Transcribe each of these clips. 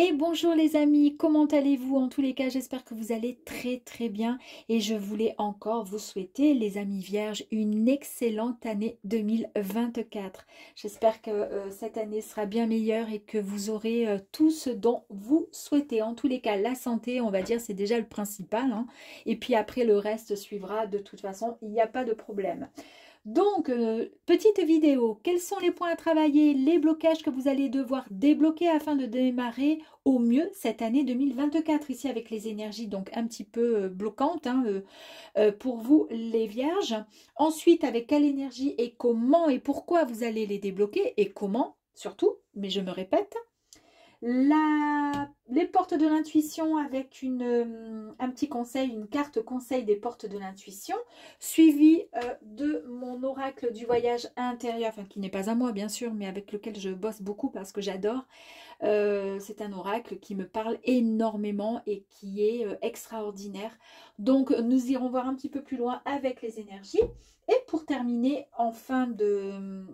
Et bonjour les amis, comment allez-vous? En tous les cas, j'espère que vous allez très bien et je voulais encore vous souhaiter, les amis vierges, une excellente année 2024. J'espère que cette année sera bien meilleure et que vous aurez tout ce dont vous souhaitez. En tous les cas, la santé, on va dire, c'est déjà le principal, hein. Et puis après, le reste suivra. De toute façon, il n'y a pas de problème. Donc, petite vidéo, quels sont les points à travailler, les blocages que vous allez devoir débloquer afin de démarrer au mieux cette année 2024, ici avec les énergies donc un petit peu bloquantes, hein, pour vous les vierges. Ensuite, avec quelle énergie et comment et pourquoi vous allez les débloquer et comment surtout, mais je me répète. Les portes de l'intuition avec un petit conseil, une carte conseil des portes de l'intuition, suivi de mon oracle du voyage intérieur, enfin qui n'est pas à moi bien sûr, mais avec lequel je bosse beaucoup parce que j'adore. C'est un oracle qui me parle énormément et qui est extraordinaire. Donc nous irons voir un petit peu plus loin avec les énergies. Et pour terminer, en fin de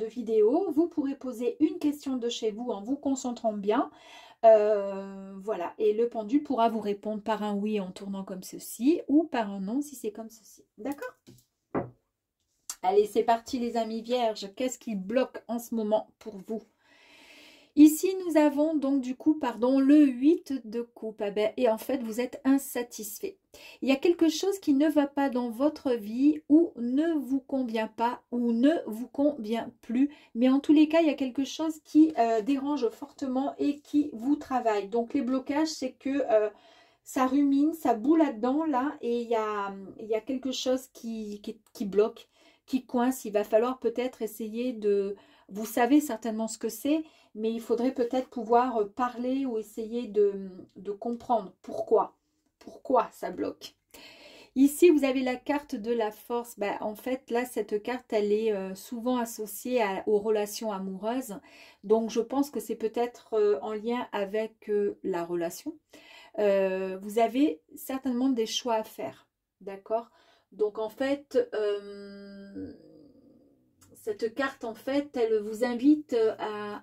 vidéo, vous pourrez poser une question de chez vous en vous concentrant bien. Voilà, et le pendule pourra vous répondre par un oui en tournant comme ceci ou par un non si c'est comme ceci. D'accord? Allez, c'est parti les amis vierges. Qu'est-ce qui bloque en ce moment pour vous? Ici, nous avons donc du coup, pardon, le 8 de coupe. Ah ben, et en fait, vous êtes insatisfait. Il y a quelque chose qui ne va pas dans votre vie ou ne vous convient pas ou ne vous convient plus. Mais en tous les cas, il y a quelque chose qui dérange fortement et qui vous travaille. Donc, les blocages, c'est que ça rumine, ça bout là-dedans, là, et il y a quelque chose qui bloque, qui coince. Il va falloir peut-être essayer de... Vous savez certainement ce que c'est, mais il faudrait peut-être pouvoir parler ou essayer de comprendre pourquoi ça bloque. Ici, vous avez la carte de la force. Ben, en fait, là, cette carte, elle est souvent associée aux relations amoureuses. Donc, je pense que c'est peut-être en lien avec la relation. Vous avez certainement des choix à faire. D'accord? Donc, en fait... cette carte, en fait, elle vous invite à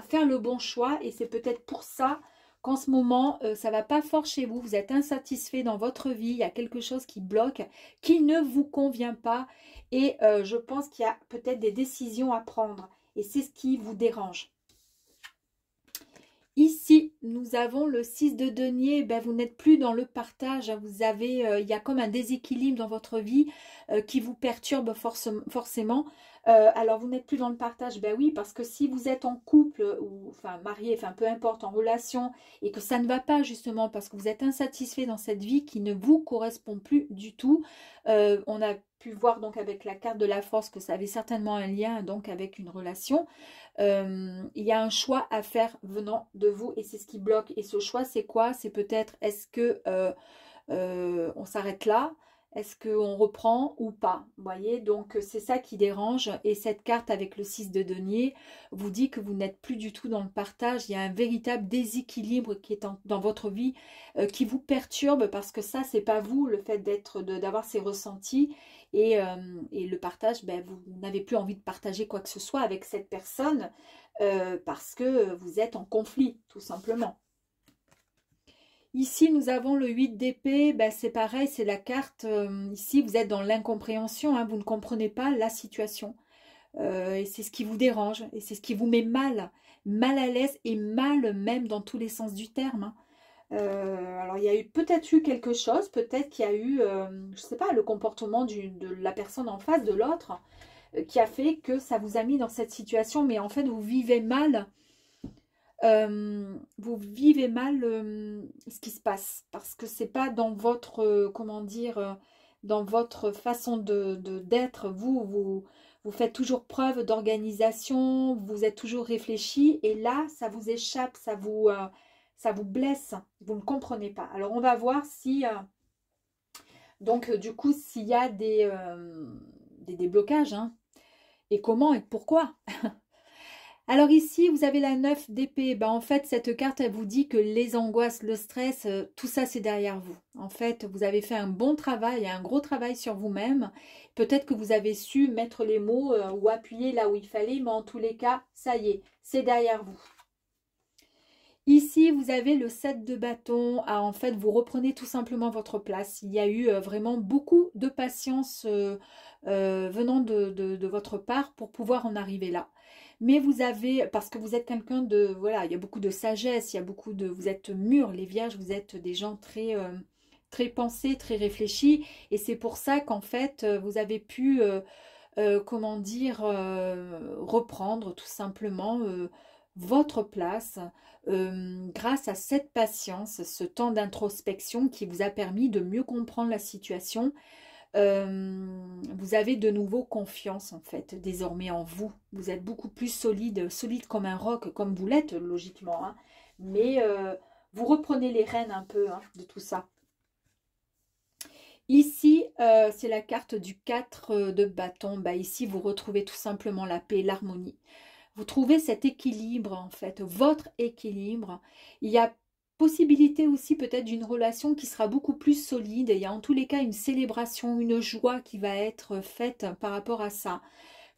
faire le bon choix et c'est peut-être pour ça qu'en ce moment, ça ne va pas fort chez vous. Vous êtes insatisfait dans votre vie, il y a quelque chose qui bloque, qui ne vous convient pas et je pense qu'il y a peut-être des décisions à prendre et c'est ce qui vous dérange. Ici, nous avons le 6 de denier. Ben, vous n'êtes plus dans le partage. Vous avez, il y a comme un déséquilibre dans votre vie qui vous perturbe forcément. Alors, vous n'êtes plus dans le partage. Ben oui, parce que si vous êtes en couple ou enfin marié, enfin peu importe, en relation et que ça ne va pas justement parce que vous êtes insatisfait dans cette vie qui ne vous correspond plus du tout. On a pu voir donc avec la carte de la force que ça avait certainement un lien donc avec une relation. Il y a un choix à faire venant de vous et c'est ce qui bloque. Et ce choix, c'est quoi? C'est peut-être, est-ce que on s'arrête là? Est-ce qu'on reprend ou pas? Vous voyez, donc c'est ça qui dérange. Et cette carte avec le 6 de denier vous dit que vous n'êtes plus du tout dans le partage. Il y a un véritable déséquilibre qui est dans votre vie qui vous perturbe parce que ça, c'est pas vous, le fait d'avoir ces ressentis. Et le partage, ben, vous n'avez plus envie de partager quoi que ce soit avec cette personne parce que vous êtes en conflit, tout simplement. Ici, nous avons le 8 d'épée, ben, c'est pareil, c'est la carte, ici, vous êtes dans l'incompréhension, hein, vous ne comprenez pas la situation. Et c'est ce qui vous dérange, et c'est ce qui vous met mal à l'aise, et mal même dans tous les sens du terme, hein. Alors, il y a peut-être eu quelque chose, peut-être qu'il y a eu, je ne sais pas, le comportement de la personne en face, de l'autre, qui a fait que ça vous a mis dans cette situation, mais en fait, vous vivez mal ce qui se passe parce que c'est pas dans votre comment dire dans votre façon d'être vous faites toujours preuve d'organisation, vous êtes toujours réfléchi et là ça vous échappe, ça vous blesse, vous ne comprenez pas. Alors on va voir si donc du coup s'il y a des déblocages, hein, et comment et pourquoi. Alors ici, vous avez la 9 d'épée. Ben, en fait, cette carte, elle vous dit que les angoisses, le stress, tout ça, c'est derrière vous. En fait, vous avez fait un bon travail, un gros travail sur vous-même. Peut-être que vous avez su mettre les mots ou appuyer là où il fallait, mais en tous les cas, ça y est, c'est derrière vous. Ici, vous avez le 7 de bâton. Ah, en fait, vous reprenez tout simplement votre place. Il y a eu vraiment beaucoup de patience venant de votre part pour pouvoir en arriver là. Mais vous avez, parce que vous êtes quelqu'un de, voilà, il y a beaucoup de sagesse, il y a beaucoup de, vous êtes mûrs, les vierges, vous êtes des gens très, très pensés, très réfléchis. Et c'est pour ça qu'en fait, vous avez pu, comment dire, reprendre tout simplement votre place grâce à cette patience, ce temps d'introspection qui vous a permis de mieux comprendre la situation. Vous avez de nouveau confiance en fait, désormais en vous. Vous êtes beaucoup plus solide, solide comme un roc, comme vous l'êtes logiquement. Hein. Mais vous reprenez les rênes un peu de tout ça. Ici, c'est la carte du 4 de bâton. Bah, ici, vous retrouvez tout simplement la paix, l'harmonie. Vous trouvez cet équilibre, en fait, votre équilibre. Il y a possibilité aussi peut-être d'une relation qui sera beaucoup plus solide. Il y a en tous les cas une célébration, une joie qui va être faite par rapport à ça.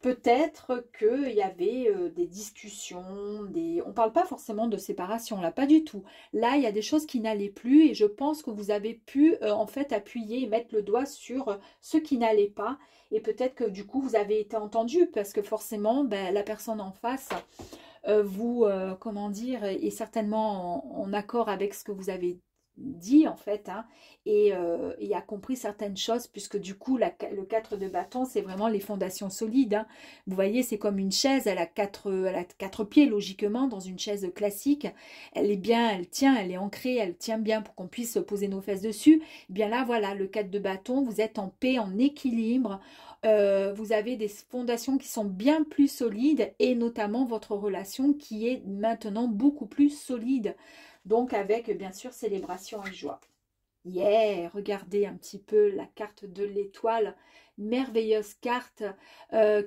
Peut-être qu'il y avait des discussions, on ne parle pas forcément de séparation, là, pas du tout. Là, il y a des choses qui n'allaient plus et je pense que vous avez pu en fait appuyer et mettre le doigt sur ce qui n'allait pas. Et peut-être que du coup, vous avez été entendu parce que forcément, ben, la personne en face comment dire, est certainement en accord avec ce que vous avez dit en fait et a compris certaines choses puisque du coup le 4 de bâton c'est vraiment les fondations solides vous voyez c'est comme une chaise, elle a quatre pieds logiquement dans une chaise classique, elle est bien, elle tient, elle est ancrée, elle tient bien pour qu'on puisse poser nos fesses dessus. Et bien là voilà le 4 de bâton, vous êtes en paix, en équilibre, vous avez des fondations qui sont bien plus solides et notamment votre relation qui est maintenant beaucoup plus solide. Donc avec bien sûr célébration et joie. Yeah, regardez un petit peu la carte de l'étoile, merveilleuse carte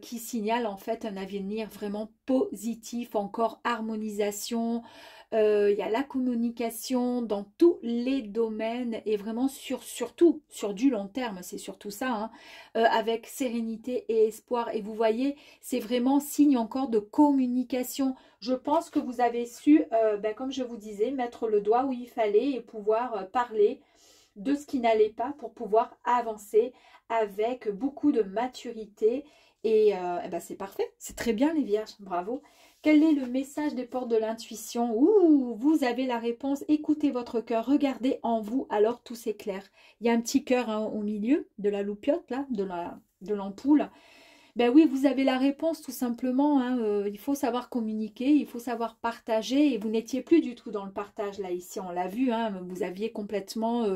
qui signale en fait un avenir vraiment positif, encore harmonisation. Il y a la communication dans tous les domaines et vraiment surtout sur du long terme, c'est surtout ça, avec sérénité et espoir. Et vous voyez, c'est vraiment signe encore de communication. Je pense que vous avez su, comme je vous disais, mettre le doigt où il fallait et pouvoir parler de ce qui n'allait pas pour pouvoir avancer avec beaucoup de maturité. Et c'est parfait, c'est très bien les vierges, bravo. Quel est le message des portes de l'intuition? Ouh, vous avez la réponse, écoutez votre cœur, regardez en vous, alors tout s'éclaire. Il y a un petit cœur au milieu de la loupiote, là, de l'ampoule. Ben oui, vous avez la réponse tout simplement. Il faut savoir communiquer, il faut savoir partager. Et vous n'étiez plus du tout dans le partage là ici, on l'a vu. Vous aviez complètement,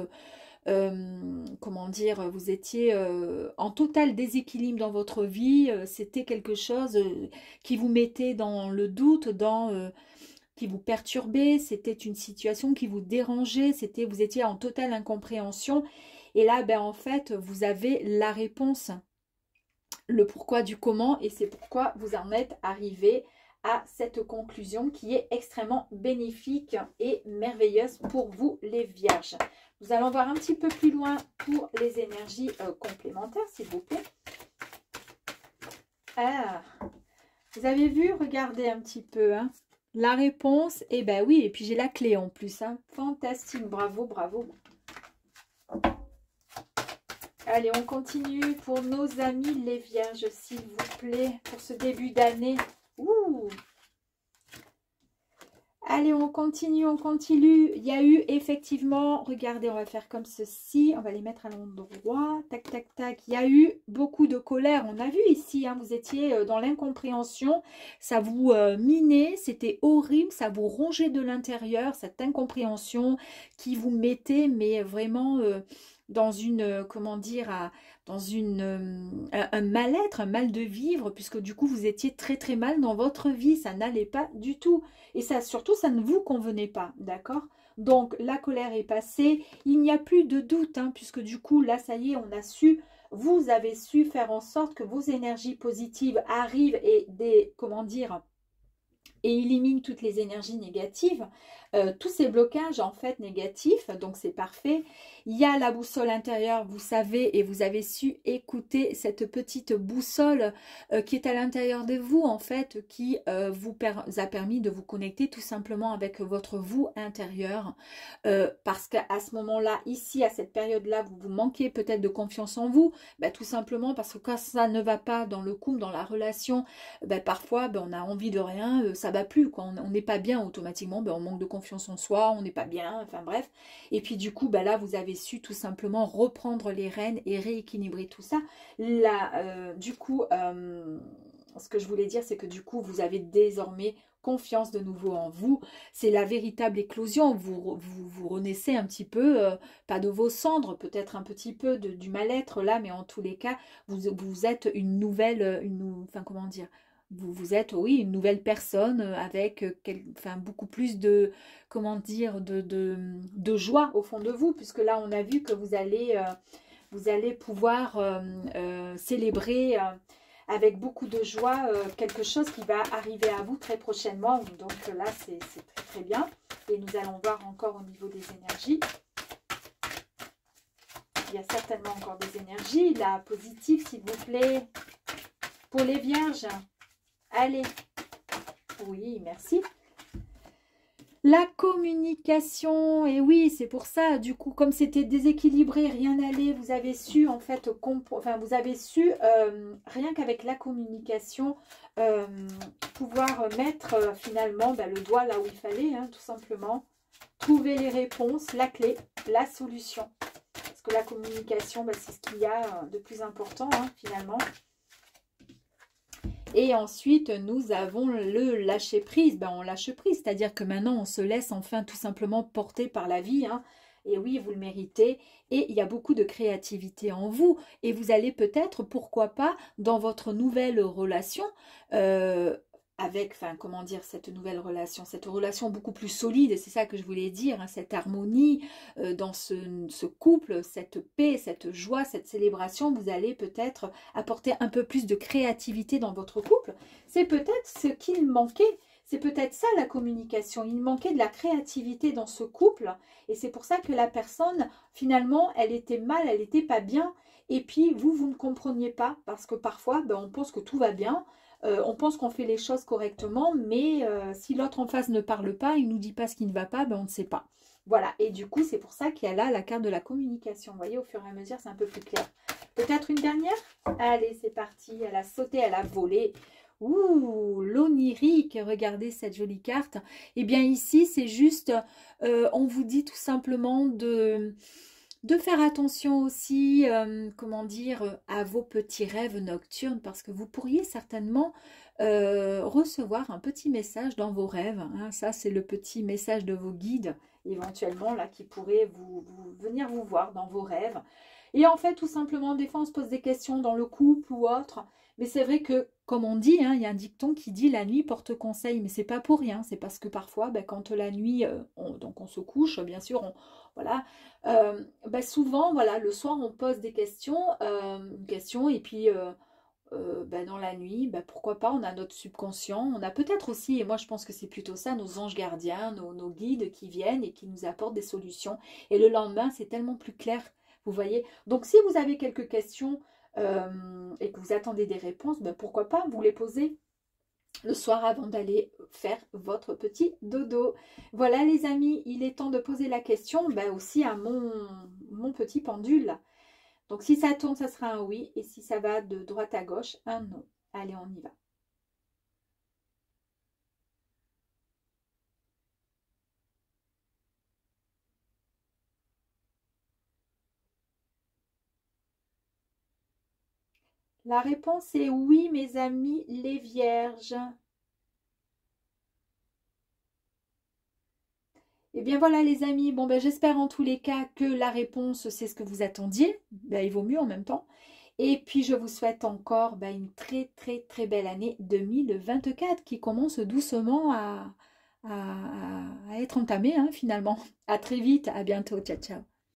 comment dire, vous étiez en total déséquilibre dans votre vie. C'était quelque chose qui vous mettait dans le doute, qui vous perturbait. C'était une situation qui vous dérangeait. Vous étiez en totale incompréhension. Et là, ben en fait, vous avez la réponse. Le pourquoi du comment et c'est pourquoi vous en êtes arrivé à cette conclusion qui est extrêmement bénéfique et merveilleuse pour vous les vierges. Nous allons voir un petit peu plus loin pour les énergies complémentaires s'il vous plaît. Ah, vous avez vu, regardez un petit peu la réponse, et ben oui, et puis j'ai la clé en plus, fantastique, bravo, bravo. Allez, on continue pour nos amis les vierges, s'il vous plaît, pour ce début d'année. Ouh! Allez, on continue, on continue. Il y a eu effectivement, regardez, on va faire comme ceci. On va les mettre à l'endroit. Tac, tac, tac. Il y a eu beaucoup de colère. On a vu ici, vous étiez dans l'incompréhension. Ça vous minait, c'était horrible. Ça vous rongeait de l'intérieur, cette incompréhension qui vous mettait, mais vraiment... dans une, comment dire, dans un mal-être, un mal de vivre, puisque du coup, vous étiez très très mal dans votre vie, ça n'allait pas du tout. Et ça, surtout, ça ne vous convenait pas, d'accord? Donc, la colère est passée, il n'y a plus de doute, puisque du coup, là, ça y est, on a su, vous avez su faire en sorte que vos énergies positives arrivent et comment dire, et élimine toutes les énergies négatives, tous ces blocages en fait négatifs, donc c'est parfait. Il y a la boussole intérieure, vous savez, et vous avez su écouter cette petite boussole qui est à l'intérieur de vous en fait, qui vous a permis de vous connecter tout simplement avec votre vous intérieur, parce qu'à ce moment-là, ici, à cette période-là, vous manquez peut-être de confiance en vous, tout simplement parce que quand ça ne va pas dans le couple, dans la relation, parfois on a envie de rien, ça va plus, quoi. On n'est pas bien automatiquement, on manque de confiance en soi, on n'est pas bien, enfin bref. Et puis du coup, là, vous avez su tout simplement reprendre les rênes et rééquilibrer tout ça. Là, du coup, ce que je voulais dire, c'est que du coup, vous avez désormais confiance de nouveau en vous. C'est la véritable éclosion. Vous renaissez un petit peu, pas de vos cendres, peut-être un petit peu du mal-être là, mais en tous les cas, vous êtes une nouvelle, enfin comment dire, vous êtes, oui, une nouvelle personne avec beaucoup plus de, comment dire, de joie au fond de vous, puisque là, on a vu que vous allez pouvoir célébrer avec beaucoup de joie quelque chose qui va arriver à vous très prochainement. Donc là, c'est très très bien. Et nous allons voir encore au niveau des énergies. Il y a certainement encore des énergies. Là, positives, s'il vous plaît. Pour les vierges. Allez. Oui, merci. La communication, et oui, c'est pour ça, du coup, comme c'était déséquilibré, rien n'allait, vous avez su, en fait, vous avez su, rien qu'avec la communication, pouvoir mettre finalement le doigt là où il fallait, hein, tout simplement, trouver les réponses, la clé, la solution. Parce que la communication, c'est ce qu'il y a de plus important, hein, finalement. Et ensuite, nous avons le lâcher prise. On lâche prise, c'est-à-dire que maintenant, on se laisse enfin tout simplement porter par la vie. Hein. Et oui, vous le méritez. Et il y a beaucoup de créativité en vous. Et vous allez peut-être, pourquoi pas, dans votre nouvelle relation, avec, comment dire, cette nouvelle relation, cette relation beaucoup plus solide, et c'est ça que je voulais dire, hein, cette harmonie dans ce couple, cette paix, cette joie, cette célébration, vous allez peut-être apporter un peu plus de créativité dans votre couple. C'est peut-être ce qu'il manquait, c'est peut-être ça la communication, il manquait de la créativité dans ce couple, et c'est pour ça que la personne, finalement, elle était mal, elle n'était pas bien, et puis vous ne compreniez pas, parce que parfois, on pense que tout va bien, on pense qu'on fait les choses correctement, mais si l'autre en face ne parle pas, il ne nous dit pas ce qui ne va pas, on ne sait pas. Voilà, et du coup, c'est pour ça qu'il y a là la carte de la communication. Vous voyez, au fur et à mesure, c'est un peu plus clair. Peut-être une dernière? Allez, c'est parti. Elle a sauté, elle a volé. Ouh, l'onirique, regardez cette jolie carte. Eh bien, ici, c'est juste, on vous dit tout simplement de faire attention aussi, comment dire, à vos petits rêves nocturnes, parce que vous pourriez certainement recevoir un petit message dans vos rêves. Hein. Ça, c'est le petit message de vos guides, éventuellement, là, qui pourraient venir vous voir dans vos rêves. Et en fait, tout simplement, des fois, on se pose des questions dans le couple ou autre, mais c'est vrai que, comme on dit, hein, il y a un dicton qui dit « la nuit porte conseil », mais c'est pas pour rien, c'est parce que parfois, quand la nuit, on se couche, bien sûr, voilà, souvent, voilà, le soir, on pose des questions, et puis dans la nuit, pourquoi pas, on a notre subconscient, on a peut-être aussi, et moi je pense que c'est plutôt ça, nos anges gardiens, nos guides qui viennent et qui nous apportent des solutions. Et le lendemain, c'est tellement plus clair, vous voyez. Donc si vous avez quelques questions et que vous attendez des réponses, pourquoi pas vous les poser le soir avant d'aller faire votre petit dodo. Voilà les amis, il est temps de poser la question aussi à mon petit pendule. Donc si ça tourne, ça sera un oui, et si ça va de droite à gauche, un non. Allez, on y va. La réponse est oui, mes amis, les vierges. Et bien voilà les amis, j'espère en tous les cas que la réponse c'est ce que vous attendiez, il vaut mieux en même temps. Et puis je vous souhaite encore une très très très belle année 2024 qui commence doucement à être entamée finalement. À très vite, à bientôt, ciao ciao.